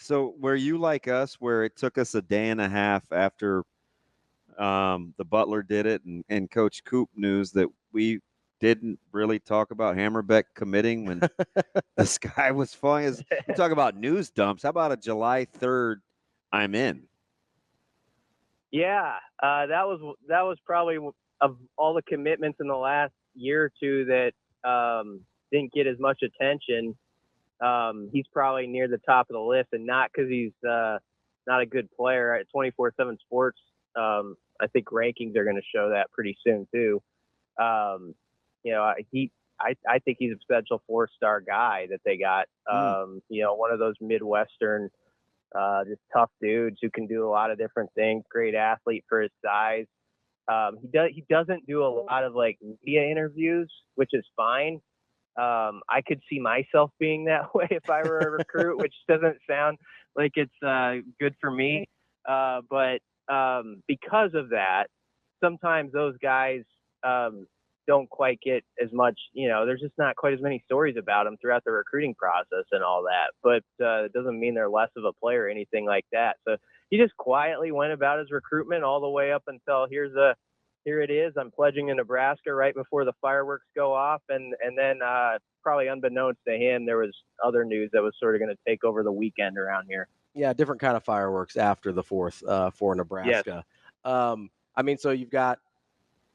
So were you like us, where it took us a day and a half after the Butler did it and Coach Coop news that we didn't really talk about Hammerbeck committing when the sky was falling? You talk about news dumps. How about a July 3rd, I'm in? Yeah, that was probably of all the commitments in the last year or two that didn't get as much attention. He's probably near the top of the list, and not because he's not a good player. At 24/7 Sports, I think rankings are going to show that pretty soon too. I think he's a potential 4-star guy that they got. One of those Midwestern, just tough dudes who can do a lot of different things. Great athlete for his size. He doesn't do a lot of like media interviews, which is fine. I could see myself being that way if I were a recruit, which doesn't sound like it's good for me. But because of that, sometimes those guys don't quite get as much, there's just not quite as many stories about them throughout the recruiting process and all that. But it doesn't mean they're less of a player or anything like that. So he just quietly went about his recruitment all the way up until here it is. I'm pledging to Nebraska right before the fireworks go off. And then probably unbeknownst to him, there was other news that was sort of going to take over the weekend around here. Yeah, different kind of fireworks after the 4th for Nebraska. Yes. So you've got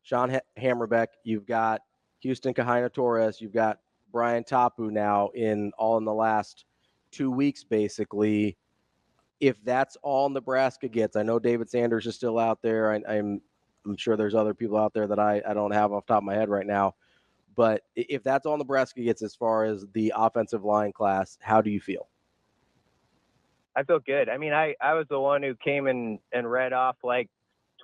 Sean Hammerbeck, you've got Houston Kahina-Torres, you've got Brian Tapu now in the last 2 weeks, basically. If that's all Nebraska gets, I know David Sanders is still out there. I'm sure there's other people out there that I don't have off the top of my head right now. But if that's all Nebraska gets as far as the offensive line class, how do you feel? I feel good. I mean, I was the one who came and read off like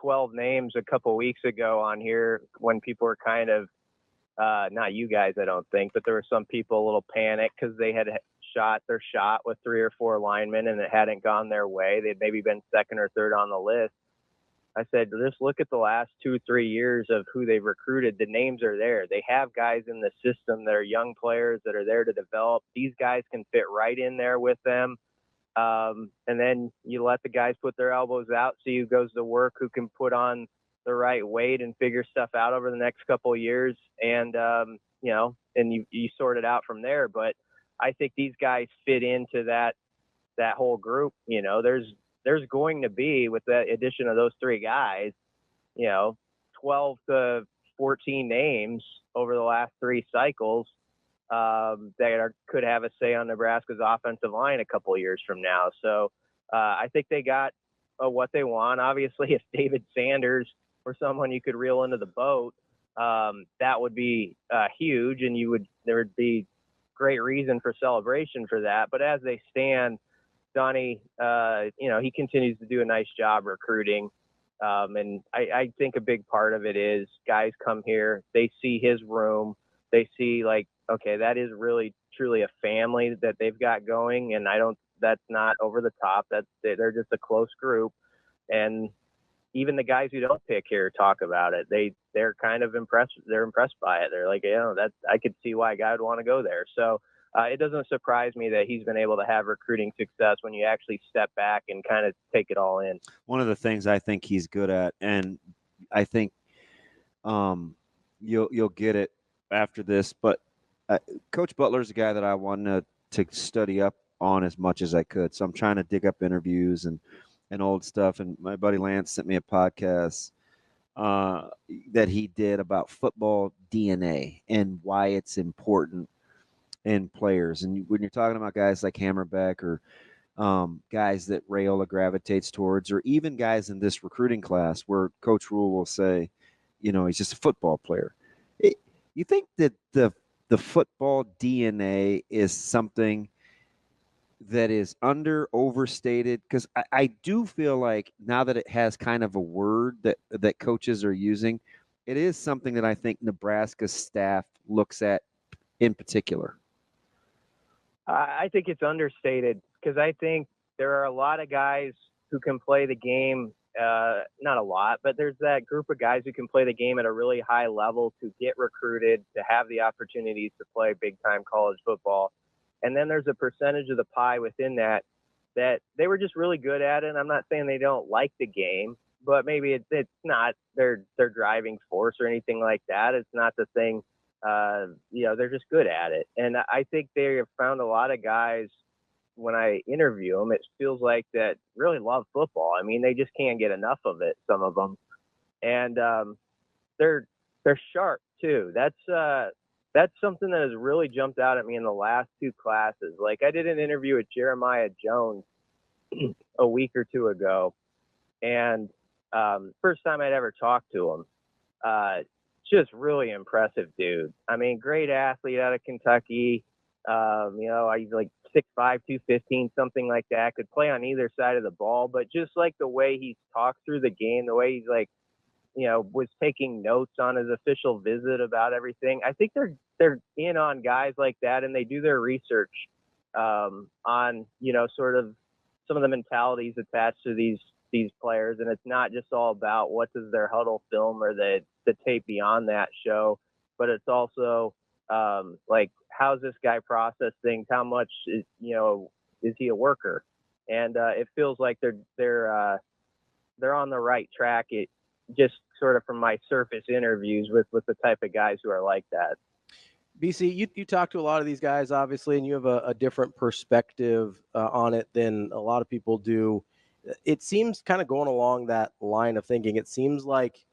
12 names a couple weeks ago on here when people were kind of, not you guys, I don't think, but there were some people a little panicked because they had shot their shot with 3 or 4 linemen and it hadn't gone their way. They'd maybe been 2nd or 3rd on the list. I said, just look at the last 2-3 years of who they've recruited. The names are there. They have guys in the system that are young players that are there to develop. These guys can fit right in there with them. And then you let the guys put their elbows out, see who goes to work, who can put on the right weight and figure stuff out over the next couple of years. And, and you sort it out from there. But I think these guys fit into that whole group. There's going to be, with the addition of those 3 guys, 12 to 14 names over the last 3 cycles that could have a say on Nebraska's offensive line a couple of years from now. So I think they got what they want. Obviously, if David Sanders or someone you could reel into the boat, that would be huge, and there would be great reason for celebration for that. But as they stand, Donnie, he continues to do a nice job recruiting. And I think a big part of it is guys come here, they see his room, they see like, okay, that is really truly a family that they've got going. And that's not over the top. They're just a close group. And even the guys who don't pick here talk about it. They're kind of impressed. They're impressed by it. They're like, I could see why a guy would want to go there. So, it doesn't surprise me that he's been able to have recruiting success when you actually step back and kind of take it all in. One of the things I think he's good at, and I think you'll get it after this, but Coach Butler's a guy that I wanted to study up on as much as I could. So I'm trying to dig up interviews and old stuff. And my buddy Lance sent me a podcast that he did about football DNA and why it's important in players. And when you're talking about guys like Hammerbeck or guys that Rhule gravitates towards, or even guys in this recruiting class where Coach Rhule will say, he's just a football player. You think that the football DNA is something that is overstated? Because I do feel like now that it has kind of a word that coaches are using, it is something that I think Nebraska's staff looks at in particular. I think it's understated because I think there are a lot of guys who can play the game, not a lot, but there's that group of guys who can play the game at a really high level to get recruited, to have the opportunities to play big-time college football. And then there's a percentage of the pie within that that they were just really good at it. And I'm not saying they don't like the game, but maybe it's not their driving force or anything like that. It's not the thing. They're just good at it. And I think they have found a lot of guys when I interview them, it feels like that really love football. I mean, they just can't get enough of it, some of them. And they're sharp too. That's something that has really jumped out at me in the last two classes. Like I did an interview with Jeremiah Jones a week or two ago, and first time I'd ever talked to him. Just really impressive dude. I mean, great athlete out of Kentucky. He's like 6'5", 215, something like that. Could play on either side of the ball, but just like the way he talked through the game, the way he's like, was taking notes on his official visit about everything. I think they're in on guys like that, and they do their research on, sort of some of the mentalities attached to these players. And it's not just all about what does their huddle film or the tape beyond that show, but it's also like, how's this guy process things? How much is he a worker? And it feels like they're on the right track. It just sort of from my surface interviews with the type of guys who are like that. BC, you talk to a lot of these guys, obviously, and you have a different perspective on it than a lot of people do. It seems kind of going along that line of thinking. It seems like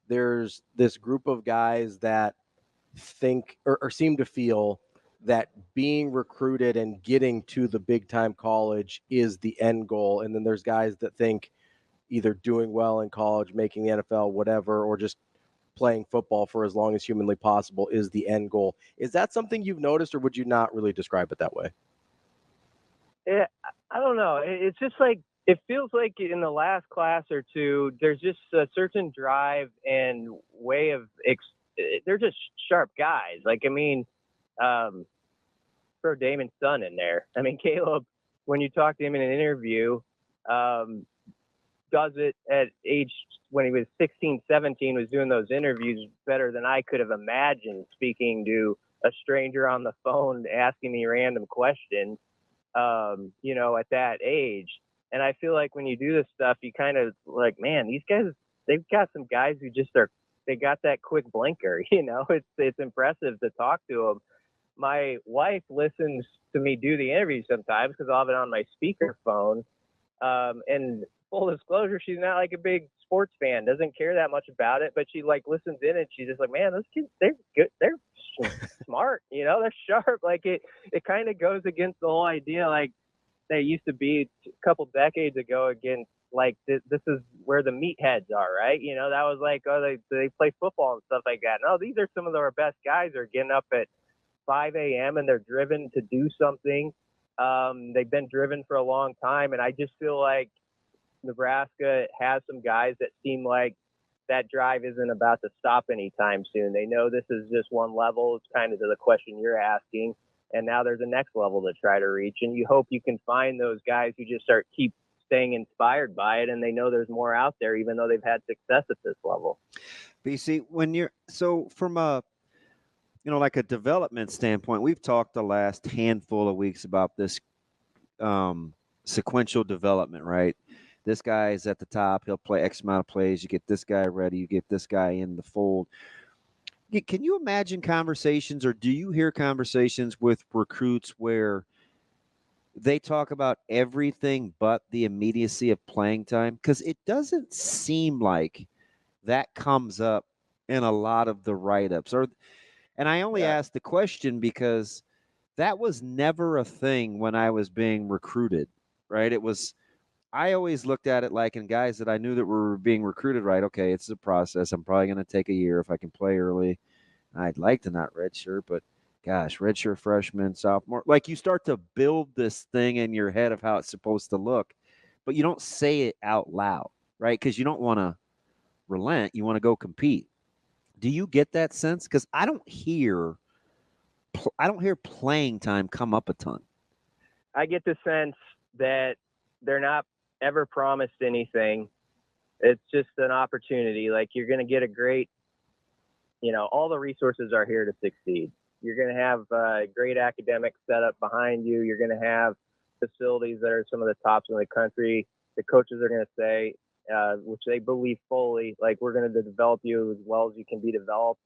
there's this group of guys that think or seem to feel that being recruited and getting to the big time college is the end goal. And then there's guys that think either doing well in college, making the NFL, whatever, or just playing football for as long as humanly possible is the end goal. Is that something you've noticed, or would you not really describe it that way? Yeah, I don't know. It's just like, it feels like in the last class or two, there's just a certain drive and way of they're just sharp guys. Like, I mean, throw Damon's son in there. I mean, Caleb, when you talk to him in an interview, does it at age, when he was 16, 17, was doing those interviews better than I could have imagined, speaking to a stranger on the phone, asking me random questions, at that age. And I feel like when you do this stuff, you kind of like, man, these guys, they've got some guys who just they got that quick blinker, it's impressive to talk to them. My wife listens to me do the interview sometimes because I'll have it on my speakerphone. And full disclosure, she's not like a big sports fan, doesn't care that much about it, but she like listens in and she's just like, man, those kids, they're good. They're smart, they're sharp. Like it kind of goes against the whole idea. Like they used to be a couple decades ago against like, this is where the meatheads are, right? That was like, oh, they play football and stuff like that. No, these are some of our best guys are getting up at 5 a.m. and they're driven to do something. They've been driven for a long time. And I just feel like Nebraska has some guys that seem like that drive isn't about to stop anytime soon. They know this is just one level. It's kind of to the question you're asking. And now there's a next level to try to reach. And you hope you can find those guys who just keep staying inspired by it. And they know there's more out there, even though they've had success at this level. BC, from a, like a development standpoint, we've talked the last handful of weeks about this sequential development, right? This guy is at the top. He'll play X amount of plays. You get this guy ready. You get this guy in the fold. Can you imagine conversations, or do you hear conversations with recruits where they talk about everything but the immediacy of playing time? Because it doesn't seem like that comes up in a lot of the write-ups. And I only ask the question because that was never a thing when I was being recruited, right? I always looked at it like, in guys that I knew that were being recruited, right? Okay, it's a process. I'm probably going to take a year if I can play early. I'd like to not redshirt, but gosh, redshirt freshman, sophomore. Like, you start to build this thing in your head of how it's supposed to look, but you don't say it out loud, right? Because you don't want to relent. You want to go compete. Do you get that sense? Because I don't hear playing time come up a ton. I get the sense that they're not ever promised anything. It's just an opportunity. Like, you're going to get a great, all the resources are here to succeed. You're going to have a great academic setup behind you. You're going to have facilities that are some of the tops in the country, the coaches are going to say, which they believe fully, like, we're going to develop you as well as you can be developed.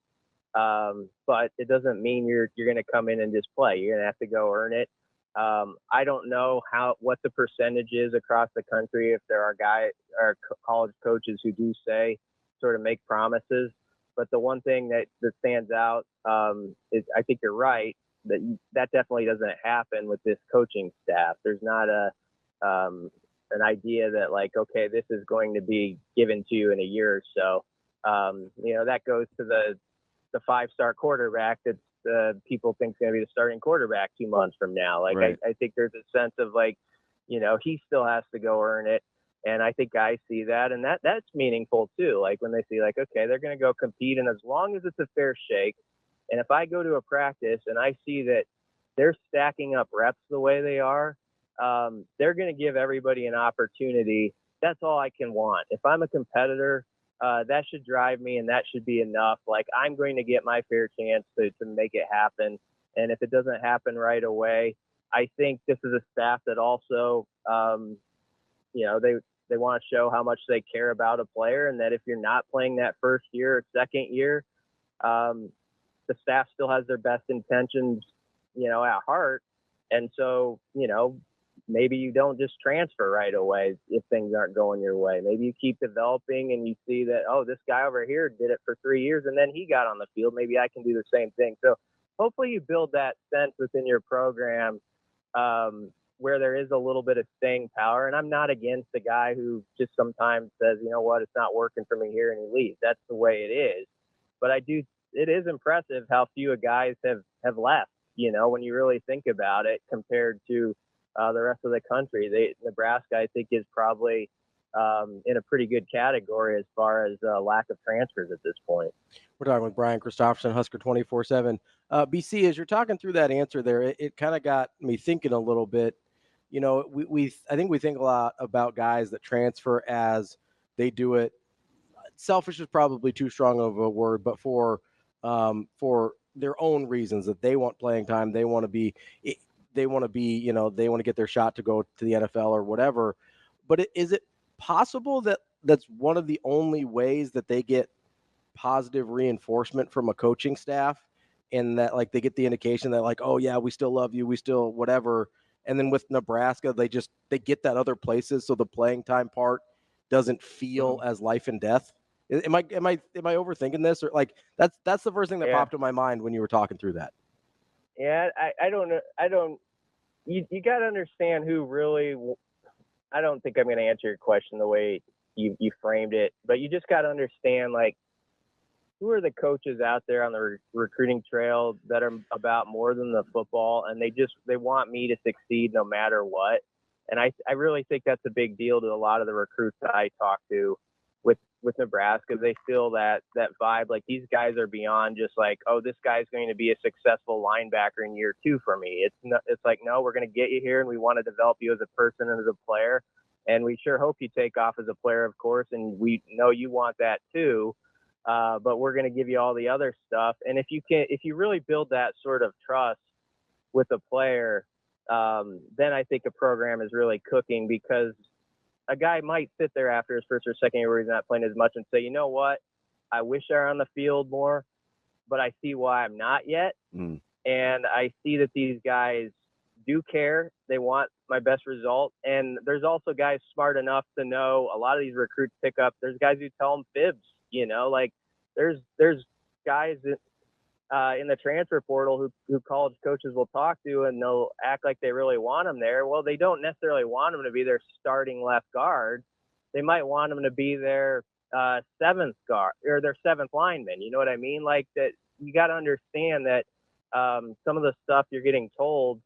But it doesn't mean you're going to come in and just play. You're going to have to go earn it. I don't know what the percentage is across the country, if there are college coaches who do say, sort of make promises. But the one thing that stands out is, I think you're right, that definitely doesn't happen with this coaching staff. There's not an idea that, like, okay, this is going to be given to you in a year or so. That goes to the 5-star quarterback that people think is going to be the starting quarterback 2 months from now. Like, right. I think there's a sense of, like, he still has to go earn it. And I think guys see that, and that's meaningful too. Like, when they see, like, okay, they're going to go compete, and as long as it's a fair shake, and if I go to a practice and I see that they're stacking up reps the way they are, they're going to give everybody an opportunity. That's all I can want. If I'm a competitor, that should drive me, and that should be enough. Like, I'm going to get my fair chance to make it happen. And if it doesn't happen right away, I think this is a staff that also, they want to show how much they care about a player, and that if you're not playing that first year or second year, the staff still has their best intentions, at heart. And so, maybe you don't just transfer right away if things aren't going your way. Maybe you keep developing and you see that, oh, this guy over here did it for 3 years and then he got on the field. Maybe I can do the same thing. So hopefully you build that sense within your program, where there is a little bit of staying power. And I'm not against the guy who just sometimes says, you know what, it's not working for me here, and he leaves. That's the way it is. But it is impressive how few guys have left, when you really think about it, compared to the rest of the country. Nebraska, I think, is probably in a pretty good category as far as lack of transfers at this point. We're talking with Brian Christopherson, Husker 24/7. BC, as you're talking through that answer there, it kind of got me thinking a little bit. I think we think a lot about guys that transfer as they do it. Selfish is probably too strong of a word, but for their own reasons, that they want playing time, they want to get their shot to go to the NFL or whatever. But is it possible that that's one of the only ways that they get positive reinforcement from a coaching staff, and that, like, they get the indication that, like, oh yeah, we still love you, we still whatever. And then with Nebraska, they get that other places, so the playing time part doesn't feel as life and death. Am I overthinking this, or, like, that's the first thing that popped in my mind when you were talking through that? Yeah, I don't know. You got to understand who really. I don't think I'm going to answer your question the way you framed it, but you just got to understand, like, who are the coaches out there on the recruiting trail that are about more than the football, and they want me to succeed no matter what. And I really think that's a big deal to a lot of the recruits that I talk to with Nebraska. They feel that vibe, like, these guys are beyond just like, oh, this guy's going to be a successful linebacker in year 2 for me. It's like, no, we're going to get you here, and we want to develop you as a person and as a player. And we sure hope you take off as a player, of course. And we know you want that too. But we're going to give you all the other stuff. And if you really build that sort of trust with a player, then I think a program is really cooking, because a guy might sit there after his first or second year where he's not playing as much and say, you know what, I wish I were on the field more, but I see why I'm not yet. And I see that these guys do care. They want my best result. And there's also guys smart enough to know, a lot of these recruits pick up, there's guys who tell them fibs, like there's guys in the transfer portal who college coaches will talk to, and they'll act like they really want them there. Well, they don't necessarily want them to be their starting left guard. They might want them to be their seventh guard or their seventh lineman. You know what I mean? Like, that, you got to understand that some of the stuff you're getting told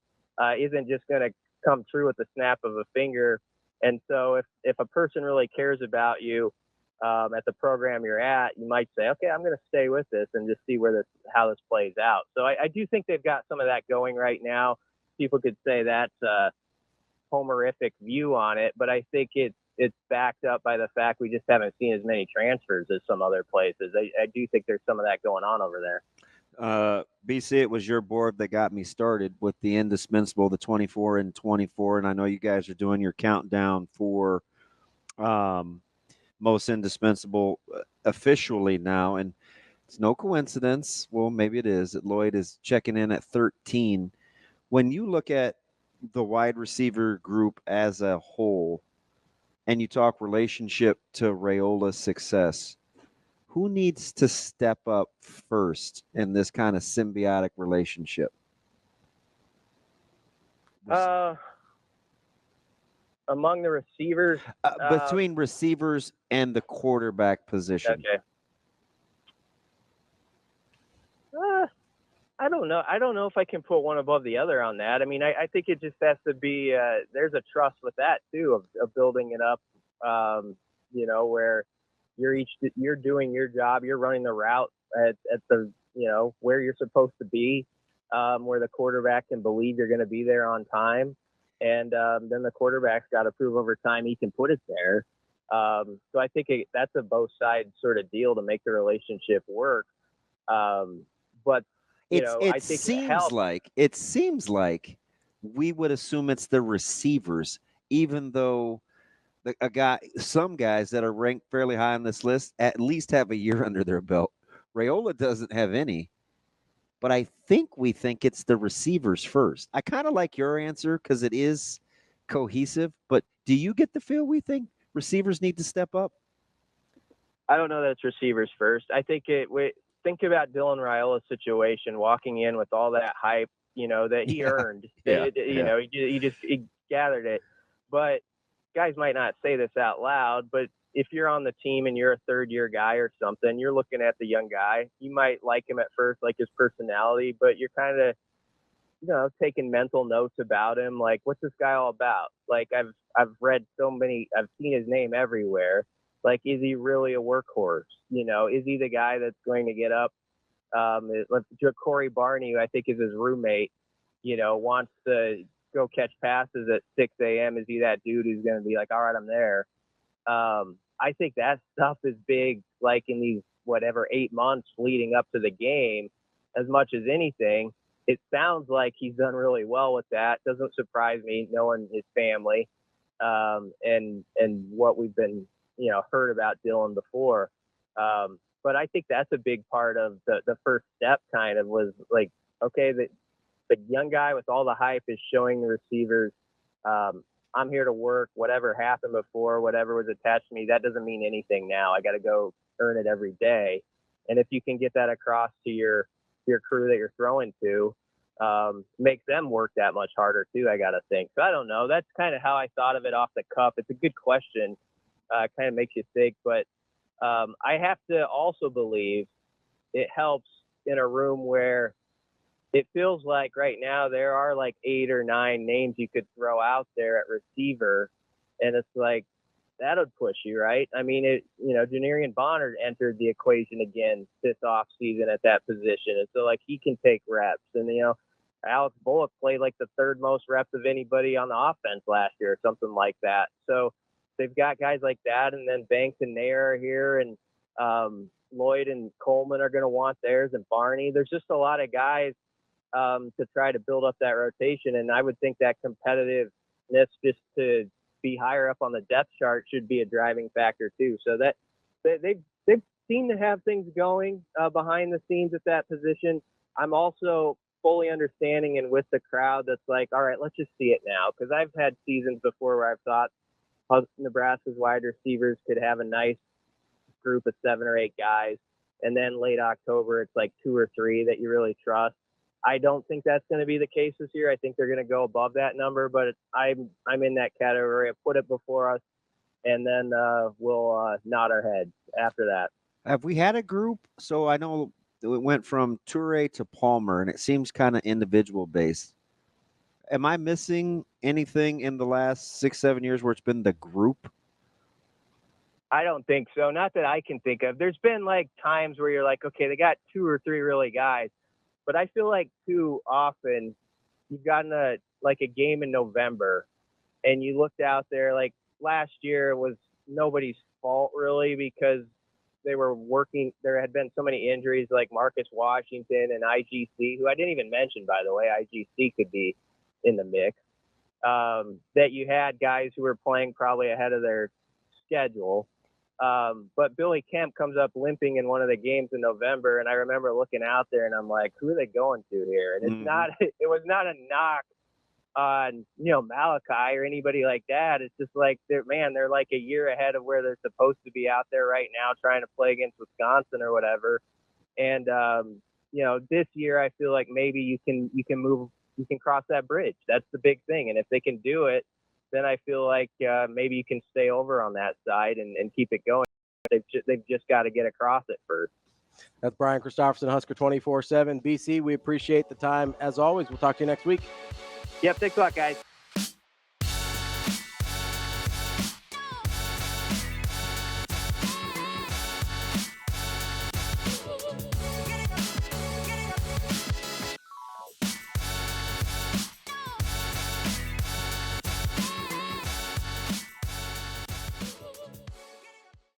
isn't just going to come true with the snap of a finger. And so if a person really cares about you at the program you're at, you might say, okay, I'm going to stay with this and just see how this plays out. So I do think they've got some of that going right now. People could say that's a homerific view on it, but I think it's backed up by the fact we just haven't seen as many transfers as some other places. I do think there's some of that going on over there. BC, it was your board that got me started with the indispensable, the 24 and 24. And I know you guys are doing your countdown for most indispensable officially now. And it's no coincidence. Well, maybe it is that Lloyd is checking in at 13. When you look at the wide receiver group as a whole and you talk relationship to Rheola's success, who needs to step up first in this kind of symbiotic relationship? Among the receivers, between receivers and the quarterback position. Okay. I don't know. I don't know if I can put one above the other on that. I mean, I think it just has to be. There's a trust with that too, of building it up. Where you're doing your job, you're running the route at the where you're supposed to be, where the quarterback can believe you're going to be there on time, and then the quarterback's got to prove over time he can put it there. So I think that's a both sides sort of deal to make the relationship work. But it seems like we would assume it's the receivers, even though some guys that are ranked fairly high on this list at least have a year under their belt. Rheola doesn't have any, but I think we think it's the receivers first. I kind of like your answer because it is cohesive, but do you get the feel we think receivers need to step up? I don't know that it's receivers first. I think think about Dylan Rheola's situation, walking in with all that hype, that he earned. He gathered it. But guys might not say this out loud, but if you're on the team and you're a third-year guy or something, you're looking at the young guy. You might like him at first, like his personality, but you're kind of, taking mental notes about him. Like, what's this guy all about? Like, I've read I've seen his name everywhere. Like, is he really a workhorse? Is he the guy that's going to get up? Corey Barney, who I think is his roommate, wants to go catch passes at 6 a.m. Is he that dude who's going to be like, all right, I'm there? I think that stuff is big, like in these 8 months leading up to the game, as much as anything. It sounds like he's done really well with that. Doesn't surprise me, knowing his family, and what we've been, heard about Dylan before. But I think that's a big part of the first step kind of was like, okay, the young guy with all the hype is showing the receivers, I'm here to work. Whatever happened before, whatever was attached to me, that doesn't mean anything now. I got to go earn it every day. And if you can get that across to your crew that you're throwing to, makes them work that much harder too, I got to think. So I don't know. That's kind of how I thought of it off the cuff. It's a good question. Kind of makes you think, but I have to also believe it helps in a room where it feels like right now there are like 8 or 9 names you could throw out there at receiver, and it's like that would push you, right? I mean, Janarian Bonner entered the equation again this offseason at that position, and so like he can take reps, and Alex Bullock played like the 3rd most reps of anybody on the offense last year or something like that. So they've got guys like that, and then Banks and Nair are here, and Lloyd and Coleman are going to want theirs, and Barney. There's just a lot of guys to try to build up that rotation, and I would think that competitiveness just to be higher up on the depth chart should be a driving factor too. So that they've seemed to have things going behind the scenes at that position. I'm also fully understanding and with the crowd that's like, all right, let's just see it now, because I've had seasons before where I've thought Nebraska's wide receivers could have a nice group of 7 or 8 guys, and then late October it's like 2 or 3 that you really trust. I don't think that's going to be the case this year. I think they're going to go above that number, but I'm in that category. I put it before us, and then we'll nod our heads after that. Have we had a group? So I know it went from Toure to Palmer, and it seems kind of individual based. Am I missing anything in the last 6-7 years where it's been the group? I don't think so. Not that I can think of. There's been like times where you're like, okay, they got 2 or 3 really guys. But I feel like too often you've gotten a game in November and you looked out there, like last year was nobody's fault really, because they were working. There had been so many injuries like Marcus Washington and IGC, who I didn't even mention, by the way. IGC could be in the mix. That you had guys who were playing probably ahead of their schedule. But Billy Kemp comes up limping in one of the games in November, and I remember looking out there and I'm like, who are they going to here? And it was not a knock on, Malachi or anybody like that. It's just like, they're like a year ahead of where they're supposed to be out there right now trying to play against Wisconsin or whatever. And, this year I feel like maybe you can cross that bridge. That's the big thing. And if they can do it, then I feel like maybe you can stay over on that side and keep it going. They've just got to get across it first. That's Brian Christopherson, Husker 24/7. BC, we appreciate the time as always. We'll talk to you next week. Yep, thanks a lot, guys.